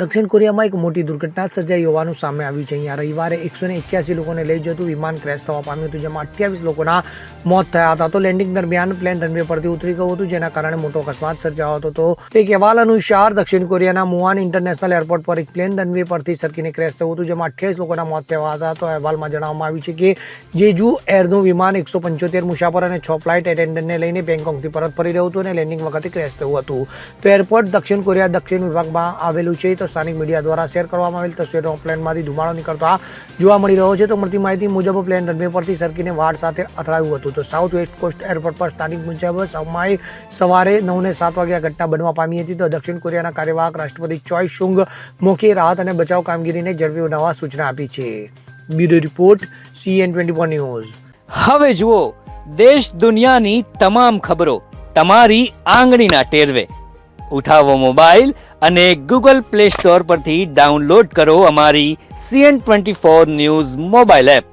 દક્ષિણ કોરિયામાં એક મોટી દુર્ઘટના સર્જાઈ હોવાનું સામે આવ્યું છે. અહીંયા રવિવારે 181 લોકોને લઈ જતું વિમાન ક્રેશ થવા પામ્યું હતું, જેમાં 28 લોકોના મોત થયા હતા. તો લેન્ડિંગ દરમિયાન પ્લેન રનવે પરથી ઉતરી ગયું હતું, જેના કારણે મોટો અકસ્માત સર્જાયો હતો. તો એક અહેવાલ અનુસાર દક્ષિણ કોરિયાના મુહાન ઇન્ટરનેશનલ એરપોર્ટ પર એક પ્લેન રનવે પરથી સરકીને ક્રેશ થયું હતું, જેમાં 28 લોકોના મોત થયા હતા. તો અહેવાલમાં જણાવવામાં આવ્યું છે કે જેજુ એરનું વિમાન 175 મુસાફર અને 6 ફ્લાઇટ એટેન્ડન્ટને લઈને બેંકોકથી પરત ફરી રહ્યું હતું અને લેન્ડિંગ વખતે ક્રેશ થયું હતું. તો એરપોર્ટ દક્ષિણ કોરિયા દક્ષિણ વિભાગમાં આવેલું છે. તો સ્થાનિક મીડિયા દ્વારા શેર કરવામાં આવેલ તસવીરો પ્લેનમાંથી ધુમાડો નીકળતા જોવા મળી રહ્યો છે. તો મળતી માહિતી મુજબ પ્લેન રનવે પરથી સરકીને વાડ સાથે અથડાયું હતું. તો સાઉથ વેસ્ટ કોસ્ટ એરપોર્ટ પર સ્થાનિક મુજબ સવારે 9:07 વાગે આ ઘટના બનવા પામી હતી. તો દક્ષિણ કોરિયાના કાર્યવાહક રાષ્ટ્રપતિ ચોય સુંગ મોકે રાહત અને બચાવ કામગીરીને ઝડપી બનાવવા સૂચના આપી છે. Bureau report CN24 news. હવે જુઓ દેશ દુનિયાની તમામ ખબરો તમારી આંગળીના ટેરવે. ઉઠાવો મોબાઈલ અને ગૂગલ પ્લે સ્ટોર પરથી ડાઉનલોડ કરો અમારી CN24 ન્યૂઝ મોબાઈલ એપ.